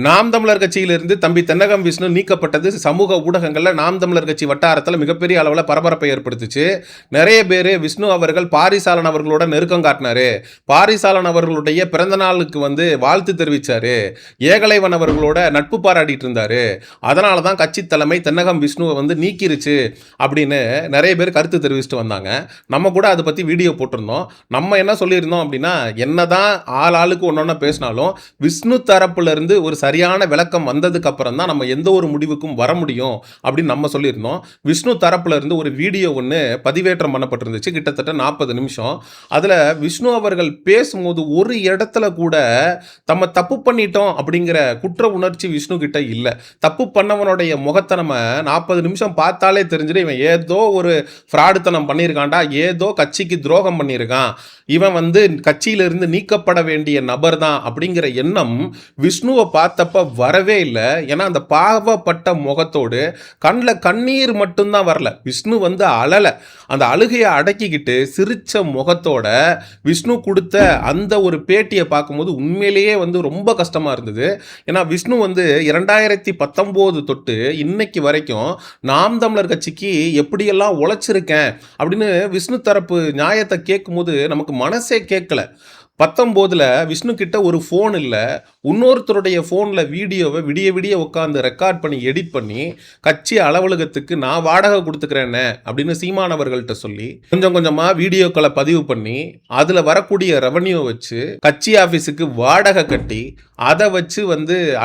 நாம் தமிழர் கட்சியிலிருந்து தம்பி தென்னகம் விஷ்ணு நீக்கப்பட்டது சமூக ஊடகங்களில் நாம் தமிழர் கட்சி வட்டாரத்தில் மிகப்பெரிய அளவில் பரபரப்பை ஏற்படுத்துச்சு. நிறைய பேர் விஷ்ணு அவர்கள் பாரிசாலன் அவர்களோட நெருக்கம் காட்டினாரு, பாரிசாலன் அவர்களுடைய பிறந்த நாளுக்கு வாழ்த்து தெரிவித்தார், ஏகலைவன் அவர்களோட நட்பு பாராட்டிட்டு இருந்தார், அதனால தான் கட்சி தலைமை தென்னகம் விஷ்ணுவை நீக்கிருச்சு அப்படின்னு நிறைய பேர் கருத்து தெரிவிச்சுட்டு வந்தாங்க. நம்ம கூட அதை பற்றி வீடியோ போட்டிருந்தோம். நம்ம என்ன சொல்லியிருந்தோம் அப்படின்னா, என்னதான் ஆளுக்கு ஒன்றொன்னா பேசினாலும் விஷ்ணு தரப்புல இருந்து ஒரு சரியான விளக்கம் வந்ததுக்கு அப்புறம் தான் நம்ம எந்த ஒரு முடிவுக்கும் வர முடியும் அப்படின்னு நம்ம சொல்லியிருந்தோம். விஷ்ணு தரப்புல இருந்து ஒரு வீடியோ ஒன்று பதிவேற்றம் பண்ணப்பட்டிருந்துச்சு, கிட்டத்தட்ட 40 நிமிஷம். அதில் விஷ்ணு அவர்கள் பேசும்போது ஒரு இடத்துல கூட நம்ம தப்பு பண்ணிட்டோம் அப்படிங்கிற குற்ற உணர்ச்சி விஷ்ணு கிட்ட இல்லை. தப்பு பண்ணவனுடைய முகத்தை நம்ம 40 நிமிஷம் பார்த்தாலே தெரிஞ்சிடும், இவன் ஏதோ ஒரு ஃப்ராடுத்தனம் பண்ணியிருக்கான்டா, ஏதோ கட்சிக்கு துரோகம் பண்ணியிருக்கான், இவன் கட்சியிலிருந்து நீக்கப்பட வேண்டிய நபர் தான் அப்படிங்கிற எண்ணம் விஷ்ணுவை பார்த்தப்ப வரவே இல்லை. ஏன்னா அந்த பாவப்பட்ட முகத்தோடு கண்ணில் கண்ணீர் மட்டும்தான் வரல, விஷ்ணு அழலை. அந்த அழுகையை அடக்கிக்கிட்டு சிரிச்ச முகத்தோட விஷ்ணு கொடுத்த அந்த ஒரு பேட்டியை பார்க்கும்போது உண்மையிலேயே ரொம்ப கஷ்டமாக இருந்தது. ஏன்னா விஷ்ணு 2019 தொட்டு இன்னைக்கு வரைக்கும் நாம் தமிழர் கட்சிக்கு எப்படியெல்லாம் உழைச்சிருக்கேன் அப்படின்னு விஷ்ணு தரப்பு நியாயத்தை கேட்கும்போது நமக்கு மனசே கேட்கல. 19 விஷ்ணு கிட்ட ஒரு ஃபோன் இல்லை, இன்னொருத்தருடைய ஃபோனில் வீடியோவை விடிய விடிய உட்காந்து ரெக்கார்ட் பண்ணி எடிட் பண்ணி கட்சி அலுவலகத்துக்கு நான் வாடகை கொடுத்துக்கிறேன்னு அப்படின்னு சீமானவர்கள்ட்ட சொல்லி கொஞ்சம் கொஞ்சமாக வீடியோக்களை பதிவு பண்ணி அதில் வரக்கூடிய ரெவன்யூ வச்சு கட்சி ஆஃபீஸுக்கு வாடகை கட்டி அதை வச்சு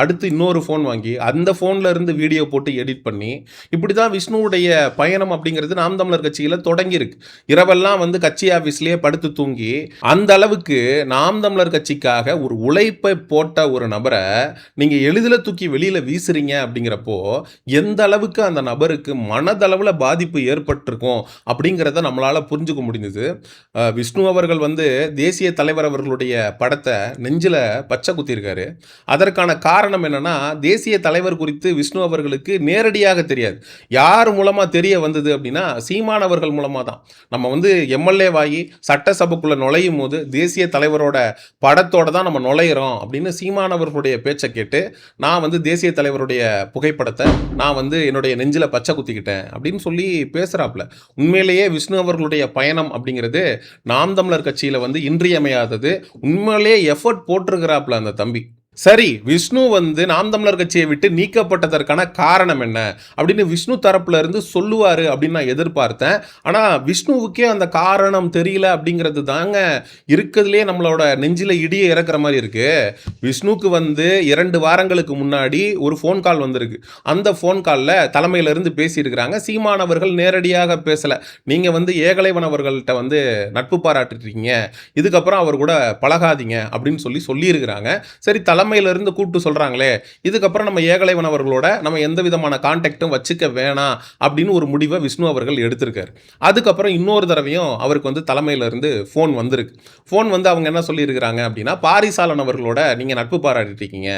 அடுத்து இன்னொரு ஃபோன் வாங்கி அந்த ஃபோனில் இருந்து வீடியோ போட்டு எடிட் பண்ணி இப்படி தான் விஷ்ணுவுடைய பயணம் அப்படிங்கிறது நாம் தமிழர் கட்சியில் தொடங்கியிருக்கு. இரவெல்லாம் கட்சி ஆஃபீஸ்லேயே படுத்து தூங்கி அந்த அளவுக்கு நாம் தமிழர் கட்சிக்காக ஒரு உழைப்பை போட்ட ஒரு நபரை நீங்கள் எளிதில் தூக்கி வெளியில் வீசுறீங்க அப்படிங்கிறப்போ எந்த அளவுக்கு அந்த நபருக்கு மனதளவில் பாதிப்பு ஏற்பட்டிருக்கும் அப்படிங்கிறத நம்மளால் புரிஞ்சுக்க முடிஞ்சது. விஷ்ணு அவர்கள் தேசிய தலைவர் அவர்களுடைய படத்தை நெஞ்சில் பச்சை குத்திருக்காரு. அதற்கான காரணம் என்னன்னா, தேசிய தலைவர் குறித்து விஷ்ணு அவர்களுக்கு நேரடியாக தெரியாது. யார் மூலமாக தெரிய வந்தது அப்படின்னா, சீமானவர்கள் மூலமாக தான். நம்ம எம்எல்ஏ வாகி சட்டசபைக்குள்ளே நுழையும் போது தேசிய தலைவரோட படத்தோட தான் நம்ம நுழையிறோம் அப்படின்னு சீமானவர்களுடைய பேச்சை கேட்டு நான் தேசிய தலைவருடைய புகைப்படத்தை நான் என்னுடைய நெஞ்சில் பச்சை குத்திக்கிட்டேன் அப்படின்னு சொல்லி பேசுகிறாப்புல. உண்மையிலேயே விஷ்ணு அவர்களுடைய பயணம் அப்படிங்கிறது நாம் தமிழர் கட்சியில் இன்றியமையாதது. உண்மையிலேயே எஃபர்ட் போட்டிருக்கிறாப்புல அந்த தம்பி. சரி, விஷ்ணு நாம் தமிழர் கட்சியை விட்டு நீக்கப்பட்டதற்கான காரணம் என்ன அப்படின்னு விஷ்ணு தரப்புல இருந்து சொல்லுவாரு அப்படின்னு நான் எதிர்பார்த்தேன். ஆனா விஷ்ணுவுக்கே அந்த காரணம் தெரியல அப்படிங்கிறது தாங்க இருக்கிறதுலே நம்மளோட நெஞ்சில இடியே இறக்குற மாதிரி இருக்கு. விஷ்ணுக்கு 2 வாரங்களுக்கு முன்னாடி ஒரு ஃபோன் கால் வந்திருக்கு. அந்த ஃபோன் காலில் தலைமையில இருந்து பேசியிருக்கிறாங்க. சீமானவர்கள் நேரடியாக பேசல, நீங்க ஏகலைவன் அவர்கள்ட்ட நட்பு பாராட்டுறீங்க, இதுக்கப்புறம் அவர் கூட பழகாதீங்க அப்படின்னு சொல்லியிருக்கிறாங்க. சரி, தலைமையிலிருந்து கூப்பிட்டு சொல்றாங்களே, இதுக்கப்புறம் நம்ம ஏகலைவன் அவர்களோட நம்ம எந்த விதமான கான்டாக்டும் வச்சுக்க வேணாம் அப்படின்னு ஒரு முடிவை விஷ்ணு அவர்கள் எடுத்திருக்காரு. அதுக்கப்புறம் இன்னொரு தடவையும் அவருக்கு தலைமையிலிருந்து ஃபோன் வந்திருக்கு. ஃபோன் அவங்க என்ன சொல்லியிருக்கிறாங்க அப்படின்னா, பாரிசாலன் அவர்களோட நீங்க நட்பு பாராட்டிருக்கீங்க,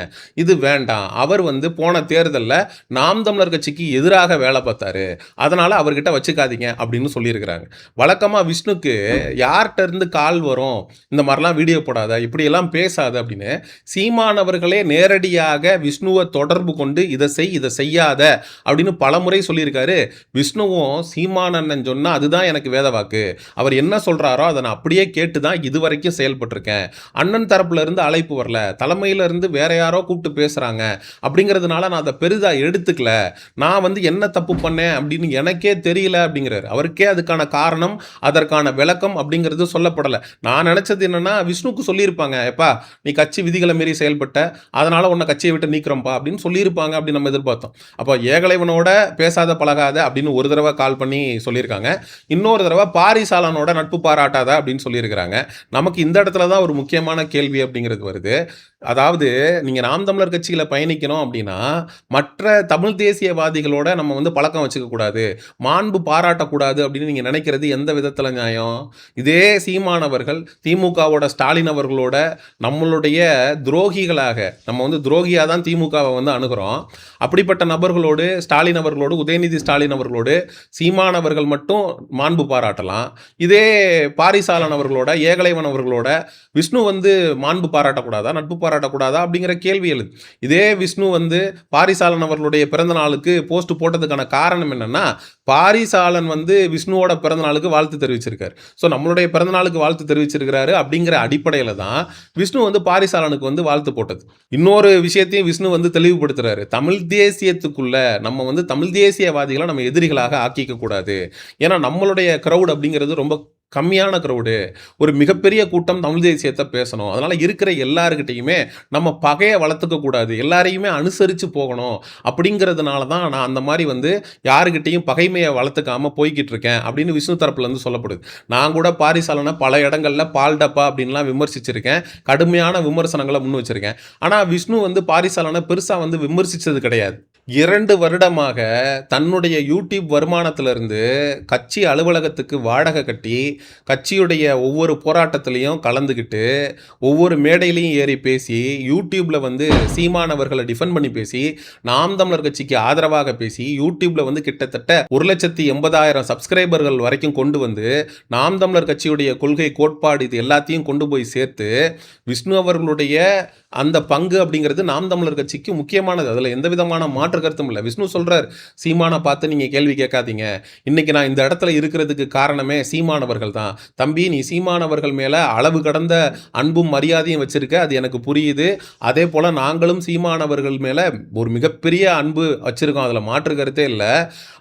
இது வேண்டாம், அவர் போன தேர்தலில் நாம் தமிழர் கட்சிக்கு எதிராக வேலை பார்த்தாரு, அதனால அவர்கிட்ட வச்சுக்காதீங்க அப்படின்னு சொல்லியிருக்கிறாங்க. வழக்கமாக விஷ்ணுக்கு யார்கிட்ட இருந்து கால் வரும், இந்த மாதிரிலாம் வீடியோ போடாத, இப்படியெல்லாம் பேசாத அப்படின்னு சீமானவர்களே நேரடியாக விஷ்ணுவை தொடர்பு கொண்டு இதை செய்யாத அப்படின்னு பலமுறை சொல்லியிருக்காரு. விஷ்ணுவும் சீமானண்ணன் சொன்னா அதுதான் எனக்கு வேத வாக்கு, அவர் என்ன சொல்றாரோ அதை நான் அப்படியே கேட்டு தான் இதுவரைக்கும் செயல்பட்டிருக்கேன், அண்ணன் தரப்புல இருந்து அழைப்பு வரல, தலைமையில இருந்து வேற யாரோ கூப்பிட்டு பேசுறாங்க அப்படிங்கிறதுனால நான் அதை பெரிதா எடுத்துக்கல, நான் என்ன தப்பு பண்ணேன் அப்படின்னு எனக்கே தெரியல அப்படிங்கிறாரு. அவருக்கே அதுக்கான காரணம் அதற்கான விளக்கம் அப்படிங்கிறது சொல்லப்படலை. நான் நினைச்சது என்னன்னா, விஷ்ணுக்கு சொல்லியிருப்பாங்க, எப்பா நீ கட்சி விதிகளை மீறி செயல்பட்ட, அதனால உன்னை கட்சியை விட்டு நீக்கிறோம்ப்பா அப்படின்னு சொல்லியிருப்பாங்க அப்படின்னு நம்ம எதிர்பார்த்தோம். அப்போ ஏகலைவனோட பேசாத பழகாத அப்படின்னு ஒரு தடவை கால் பண்ணி சொல்லியிருக்காங்க. இன்னொரு தடவை பாரிசாலனோட நட்பு பாராட்டாத அப்படின்னு சொல்லியிருக்கிறாங்க. நமக்கு இந்த இடத்துல தான் ஒரு முக்கியமான கேள்வி அப்படிங்கிறது வருது. அதாவது நீங்கள் நாம் தமிழர் கட்சியில் பயணிக்கணும் அப்படின்னா மற்ற தமிழ் தேசியவாதிகளோட நம்ம பழக்கம் வச்சுக்கக்கூடாது, மாண்பு பாராட்டக்கூடாது அப்படின்னு நீங்கள் நினைக்கிறது எந்த விதத்தில் நியாயம்? இதே சீமானவர்கள் திமுகவோட ஸ்டாலின் அவர்களோட நம்மளுடைய துரோகிகளை துரோகிகளாக நம்ம வந்து துரோகியாக தான் திமுகவை வந்து அணுகிறோம். அப்படிப்பட்ட நபர்களோடு ஸ்டாலின் அவர்களோடு உதயநிதி ஸ்டாலின் அவர்களோடு சீமான் அவர்கள் மட்டும் மாண்பு பாராட்டலாம். இதே பாரிசாலன் அவர்களோட ஏகலைவன் அவர்களோட விஷ்ணு வந்து மாண்பு பாராட்டக்கூடாதா, நட்பு பாராட்டக்கூடாதா அப்படிங்கிற கேள்வி எழுது. இதே விஷ்ணு வந்து பாரிசாலன் அவர்களுடைய பிறந்த நாளுக்கு போஸ்ட் போட்டதுக்கான காரணம் என்னன்னா, பாரிசாலன் வந்து விஷ்ணுவோட பிறந்த நாளுக்கு வாழ்த்து தெரிவிச்சிருக்காரு. ஸோ நம்மளுடைய பிறந்த நாளுக்கு வாழ்த்து தெரிவிச்சிருக்கிறாரு அப்படிங்கிற அடிப்படையில் தான் விஷ்ணு வந்து பாரிசாலனுக்கு வந்து வாழ்த்து போட்டது. இன்னொரு விஷயத்தையும் விஷ்ணு வந்து தெளிவுபடுத்துறாரு. தமிழ் தேசியத்துக்குள்ள நம்ம வந்து தமிழ் தேசியவாதிகளை நம்ம எதிரிகளாக ஆக்கிக்க கூடாது. ஏன்னா நம்மளுடைய கிரவுட் அப்படிங்கிறது ரொம்ப கம்மியான கிரவுடு. ஒரு மிகப்பெரிய கூட்டம் தமிழ் தேசியத்தை பேசணும். அதனால இருக்கிற எல்லாருக்கிட்டையுமே நம்ம பகையை வளர்த்துக்க கூடாது, எல்லாரையுமே அனுசரித்து போகணும். அப்படிங்கிறதுனால தான் நான் அந்த மாதிரி வந்து யாருக்கிட்டையும் பகைமையை வளர்த்துக்காம போய்கிட்டு இருக்கேன் அப்படின்னு விஷ்ணு தரப்புலேருந்து சொல்லப்படுது. நான் கூட பாரிசாலனை பல இடங்களில் பால் டப்பா அப்படின்லாம் விமர்சிச்சிருக்கேன், கடுமையான விமர்சனங்களை முன் வச்சிருக்கேன். ஆனால் விஷ்ணு வந்து பாரிசாலனை பெருசாக வந்து விமர்சித்தது கிடையாது. 2 வருடமாக தன்னுடைய யூடியூப் வருமானத்திலிருந்து கட்சி அலுவலகத்துக்கு வாடகை கட்டி கட்சியுடைய ஒவ்வொரு போராட்டத்திலையும் கலந்துக்கிட்டு ஒவ்வொரு மேடையிலையும் ஏறி பேசி யூடியூப்ல வந்து சீமான் அவர்களை டிஃபெண்ட் பண்ணி பேசி நாம் தமிழர் கட்சிக்கு ஆதரவாக பேசி யூடியூப்ல வந்து கிட்டத்தட்ட 1,80,000 சப்ஸ்கிரைபர்கள் வரைக்கும் கொண்டு வந்து நாம் தமிழர் கட்சியுடைய கொள்கை கோட்பாடு இது எல்லாத்தையும் கொண்டு போய் சேர்த்து விஷ்ணு அவர்களுடைய அந்த பங்கு அப்படிங்கிறது நாம் தமிழர் கட்சிக்கு முக்கியமானது. அதில் எந்த விதமான மாற்று கருத்தும் இல்லை. விஷ்ணு சொல்றார், சீமானை பார்த்து நீங்க கேள்வி கேட்காதீங்க, இன்னைக்கு நான் இந்த இடத்துல இருக்கிறதுக்கு காரணமே சீமானவர்கள் தான். தம்பி, நீ சீமானவர்கள் மேல அளவு கடந்த அன்பும் மரியாதையும் வச்சிருக்க, அது எனக்கு புரியுது. அதே போல நாங்களும் சீமானவர்கள் மேல ஒரு மிகப்பெரிய அன்பு வச்சிருக்கோம், அதுல மாற்று கருத்தே இல்லை.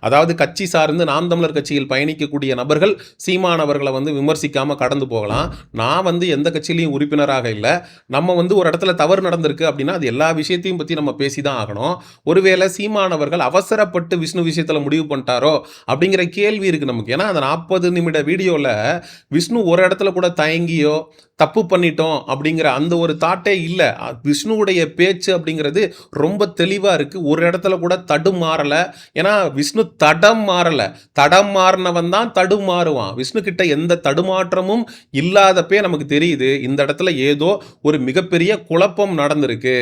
அதாவது கட்சி சார்ந்து நாம் தமிழர் கட்சியில் பயணிக்கக்கூடிய நபர்கள் சீமானவர்களை வந்து விமர்சிக்காம கடந்து போகலாம். நான் வந்து எந்த கட்சியிலையும் உறுப்பினராக இல்லை. நம்ம வந்து ஒரு இடத்துல தவறு நடந்திருக்கு அப்படின்னா அது எல்லா விஷயத்தையும் பற்றி நம்ம பேசி தான் ஆகணும். ஒருவேளை சீமானவர்கள் அவசரப்பட்டு விஷ்ணு விஷயத்தில் முடிவு பண்ணிட்டாரோ அப்படிங்கிற கேள்வி இருக்கு நமக்கு. ஏன்னா அந்த 40 நிமிட வீடியோவில் விஷ்ணு ஒரு இடத்துல கூட தயங்கியோ தப்பு பண்ணிட்டோம் அப்படிங்கிற அந்த ஒரு தாட்டே இல்லை. விஷ்ணுவுடைய பேச்சு அப்படிங்கிறது ரொம்ப தெளிவாக இருக்குது. ஒரு இடத்துல கூட தடுமாறலை. ஏன்னா விஷ்ணு தடம் மாறலை, தடம் மாறினவன் தான் தடுமாறுவான். விஷ்ணு கிட்ட எந்த தடுமாற்றமும் இல்லாதப்பே நமக்கு தெரியுது இந்த இடத்துல ஏதோ ஒரு மிகப்பெரிய குழப்பம் நடந்திருக்கு.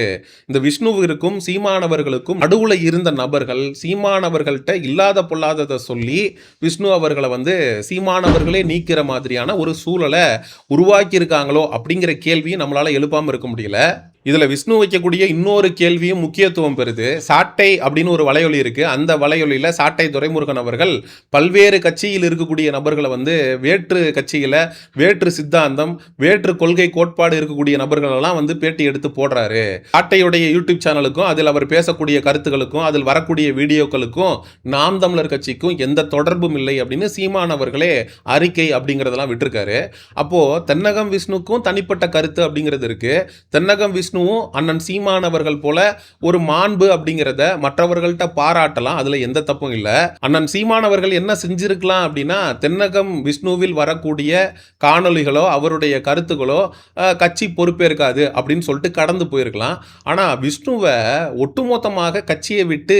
இந்த விஷ்ணுவிற்கும் சீமானவர்களுக்கும் நடுவில் இருந்த நபர்கள் சீமானவர்கள்ட்ட இல்லாத பொல்லாததை சொல்லி விஷ்ணு அவர்களை வந்து சீமானவர்களே நீக்கிற மாதிரியான ஒரு சூழலை உருவாக்கியிருக்காங்க அப்படிங்கிற கேள்வியும் நம்மளால எழுப்பாம இருக்க முடியல. இதுல விஷ்ணு வைக்கக்கூடிய இன்னொரு கேள்வியும் முக்கியத்துவம் பெறுது. சாட்டை அப்படின்னு ஒரு வலையொலி இருக்கு. அந்த வலையொலியில சாட்டை துரைமுருகன் அவர்கள் பல்வேறு கட்சியில் இருக்கக்கூடிய நபர்களை வந்து வேற்று கட்சியில வேற்று சித்தாந்தம் வேற்று கொள்கை கோட்பாடு இருக்கக்கூடிய நபர்கள் எல்லாம் வந்து பேட்டி எடுத்து போடுறாரு. சாட்டையுடைய யூடியூப் சேனலுக்கும் அதில் அவர் பேசக்கூடிய கருத்துக்களுக்கும் அதில் வரக்கூடிய வீடியோக்களுக்கும் நாம் தமிழர் கட்சிக்கும் எந்த தொடர்பும் இல்லை அப்படின்னு சீமான் அவர்களே அறிக்கை அப்படிங்கிறதெல்லாம் விட்டுருக்காரு. அப்போ தென்னகம் விஷ்ணுக்கும் தனிப்பட்ட கருத்து அப்படிங்கிறது இருக்கு. தென்னகம் விஷ்ணு அண்ணன் சீமான் அவர்கள் போல ஒரு மாண்பு அப்படிங்கிறத மற்றவர்கள்ட்ட பாராட்டலாம், அதுல எந்த தப்பும் இல்ல. அண்ணன் சீமான் அவர்கள் என்ன செஞ்சிருக்கலாம் அப்படின்னா, தென்னகம் விஷ்ணுவில் வரக்கூடிய காணொளிகளோ அவருடைய கருத்துக்களோ கட்சி பொறுப்பேற்காது அப்படின்னு சொல்லிட்டு கடந்து போயிருக்கலாம். ஆனா விஷ்ணுவை ஒட்டுமொத்தமாக கட்சியை விட்டு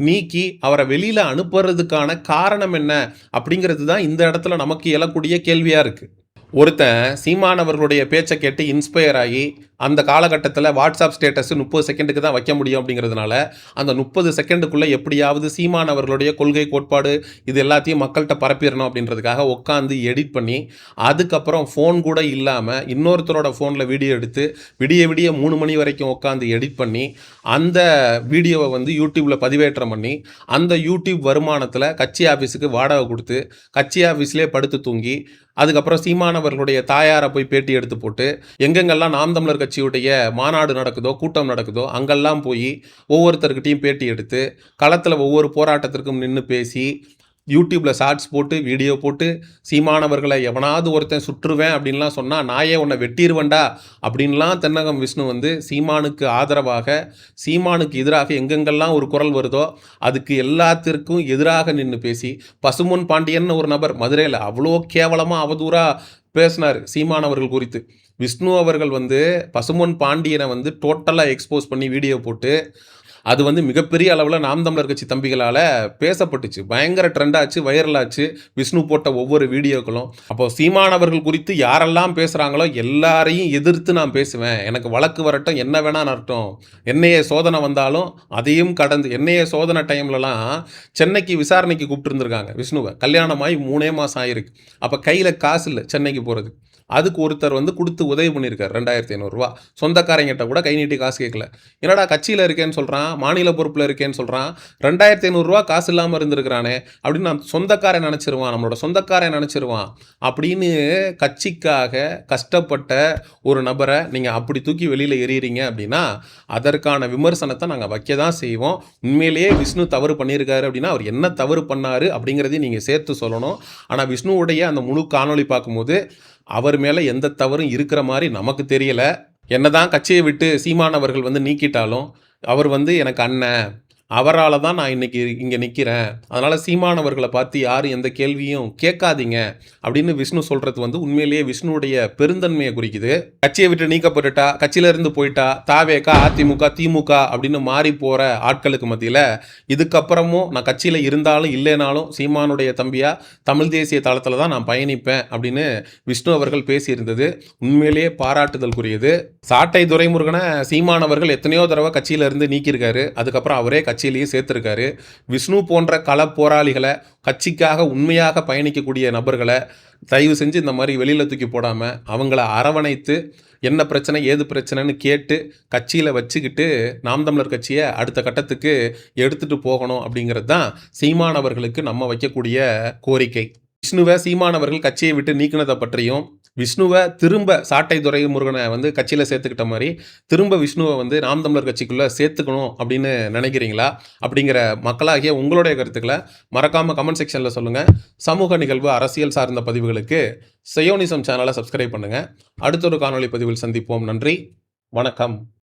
நீக்கி அவரை வெளியில அனுப்புறதுக்கான காரணம் என்ன அப்படிங்கிறது தான் இந்த இடத்துல நமக்கு எழக்கூடிய கேள்வியா இருக்கு. ஒருத்தன் சீமான் அவர்களுடைய பேச்சை கேட்டு இன்ஸ்பயர் ஆகி அந்த காலகட்டத்தில் வாட்ஸ்அப் ஸ்டேட்டஸ் 30 செகண்டுக்கு தான் வைக்க முடியும் அப்படிங்கிறதுனால அந்த 30 செகண்டுக்குள்ளே எப்படியாவது சீமான் அவர்களுடைய கொள்கை கோட்பாடு இது எல்லாத்தையும் மக்கள்கிட்ட பரப்பிடணும் அப்படின்றதுக்காக உட்காந்து எடிட் பண்ணி அதுக்கப்புறம் ஃபோன் கூட இல்லாமல் இன்னொருத்தரோட ஃபோனில் வீடியோ எடுத்து விடிய 3 மணி வரைக்கும் உட்காந்து எடிட் பண்ணி அந்த வீடியோவை வந்து யூடியூப்பில் பதிவேற்றம் பண்ணி அந்த யூடியூப் வருமானத்தில் கட்சி ஆஃபீஸுக்கு வாடகை கொடுத்து கட்சி ஆஃபீஸ்லேயே படுத்து தூங்கி அதுக்கப்புறம் சீமானவர்களுடைய தாயாரை போய் பேட்டி எடுத்து போட்டு எங்கெங்கெல்லாம் நாம் தமிழர் கட்சியுடைய மாநாடு நடக்குதோ கூட்டம் நடக்குதோ அங்கெல்லாம் போய் ஒவ்வொருத்தருக்கிட்டையும் பேட்டி எடுத்து களத்தில் ஒவ்வொரு போராட்டத்திற்கும் நின்று பேசி யூடியூப்பில் ஷார்ட்ஸ் போட்டு வீடியோ போட்டு சீமானவர்களை எவனாவது ஒருத்தன் சுற்றுவேன் அப்படின்லாம் சொன்னால் நாயே உன்னை வெட்டிடுவேண்டா அப்படின்லாம் தென்னகம் விஷ்ணு வந்து சீமானுக்கு ஆதரவாக சீமானுக்கு எதிராக எங்கெங்கெல்லாம் ஒரு குரல் வருதோ அதுக்கு எல்லாத்திற்கும் எதிராக நின்று பேசி பசும்பொன் பாண்டியன் ஒரு நபர் மதுரையில் அவ்வளோ கேவலமாக அவதூறாக பேசினார் சீமானவர்கள் குறித்து. விஷ்ணு அவர்கள் வந்து பசும்பொன் பாண்டியனை வந்து டோட்டலாக எக்ஸ்போஸ் பண்ணி வீடியோ போட்டு அது வந்து மிகப்பெரிய அளவுல நாம் தமிழர் கட்சி தம்பிகளால பேசப்பட்டுச்சு. பயங்கர ட்ரெண்ட் ஆச்சு, வைரல் ஆச்சு. விஷ்ணு போட்ட ஒவ்வொரு வீடியோக்களும். அப்போ சீமான் அவர்கள் குறித்து யாரெல்லாம் பேசுறாங்களோ எல்லாரையும் எதிர்த்து நான் பேசுவேன். எனக்கு வழக்கு வரட்டும், என்ன வேணா நடக்கட்டும். என்ஐஏ சோதனை வந்தாலும் அதையும் கடந்து என்ஐஏ சோதனை டைம்லலாம் சென்னைக்கு விசாரணைக்கு கூப்பிட்டுருந்துருக்காங்க விஷ்ணுவ. கல்யாணமாகி 3 மாசம் ஆயிருக்கு. அப்ப கையில காசு இல்ல சென்னைக்கு போறதுக்கு. அதுக்கு ஒருத்தர் வந்து குடுத்து உதவி பண்ணியிருக்காரு ரூ. 2500. சொந்தக்காரங்கிட்ட கூட கை நீட்டி காசு கேட்கல. என்னடா கட்சியில இருக்கேன்னு சொல்றான், மாநில பொறுப்புல இருக்கேன்னு சொல்றான், ரூ. 2500 காசு இல்லாம இருந்திருக்கிறானே அப்படின்னு நான் சொந்தக்காரன் நினைச்சிருவான், நம்மளோட சொந்தக்காரன் நினைச்சிருவான் அப்படின்னு கட்சிக்காக கஷ்டப்பட்ட ஒரு நபரை நீங்க அப்படி தூக்கி வெளியில எறியறீங்க அப்படின்னா அதற்கான விமர்சனத்தை நாங்க வைக்க தான் செய்வோம். உண்மையிலேயே விஷ்ணு தவறு பண்ணியிருக்காரு அப்படின்னா அவர் என்ன தவறு பண்ணாரு அப்படிங்கிறதையும் நீங்க சேர்த்து சொல்லணும். ஆனா விஷ்ணுவுடைய அந்த முழு காணொளி பார்க்கும்போது அவர் மேல எந்த தவறும் இருக்கிற மாதிரி நமக்கு தெரியல. என்னதான் கட்சியை விட்டு சீமான் அவர்கள் வந்து நீக்கிட்டாலும் அவர் வந்து எனக்கு அண்ணன், அவரால் தான் நான் இன்னைக்கு இங்கே நிற்கிறேன், அதனால் சீமான் அவர்களை பார்த்து யாரும் எந்த கேள்வியும் கேட்காதீங்க அப்படின்னு விஷ்ணு சொல்கிறது வந்து உண்மையிலேயே விஷ்ணுவுடைய பெருந்தன்மையை குறிக்குது. கட்சியை விட்டு நீக்கப்பட்டுட்டா, கட்சியிலேருந்து போயிட்டா, தாவேகா, அதிமுக, திமுக அப்படின்னு மாறி போகிற ஆட்களுக்கு மத்தியில் இதுக்கப்புறமும் நான் கட்சியில் இருந்தாலும் இல்லைனாலும் சீமானுடைய தம்பியா தமிழ் தேசிய தளத்தில் தான் நான் பயணிப்பேன் அப்படின்னு விஷ்ணு அவர்கள் பேசியிருந்தது உண்மையிலேயே பாராட்டுதலுக்குரியது. சாட்டை துரைமுருகனை சீமான் அவர்கள் எத்தனையோ தடவை கட்சியிலேருந்து நீக்கியிருக்காரு. அதுக்கப்புறம் அவரே கட்சியிலேயே சேர்த்திருக்காரு. விஷ்ணு போன்ற கள போராளிகளை, கட்சிக்காக உண்மையாக பயணிக்கக்கூடிய நபர்களை தயவு செஞ்சு இந்த மாதிரி வெளியில் தூக்கி போடாமல் அவங்கள அரவணைத்து என்ன பிரச்சனை ஏது பிரச்சனைன்னு கேட்டு கட்சியில் வச்சுக்கிட்டு நாம் தமிழர் கட்சியை அடுத்த கட்டத்துக்கு எடுத்துகிட்டு போகணும் அப்படிங்கிறது தான் சீமான் அவர்களுக்கு நம்ம வைக்கக்கூடிய கோரிக்கை. விஷ்ணுவை சீமான் அவர்கள் கட்சியை விட்டு நீக்கினதை பற்றியும், விஷ்ணுவை திரும்ப சாட்டை துரைமுருகனை வந்து கட்சியில் சேர்த்துக்கிட்ட மாதிரி திரும்ப விஷ்ணுவை வந்து நாம் தமிழர் கட்சிக்குள்ளே சேர்த்துக்கணும் அப்படின்னு நினைக்கிறீங்களா? அப்படிங்கிற மக்களாகிய உங்களுடைய கருத்துக்களை மறக்காமல் கமெண்ட் செக்ஷனில் சொல்லுங்கள். சமூக நிகழ்வு, அரசியல் சார்ந்த பதிவுகளுக்கு செயோனிசம் சேனலை சப்ஸ்கிரைப் பண்ணுங்கள். அடுத்த ஒரு காணொளி பதிவில் சந்திப்போம். நன்றி, வணக்கம்.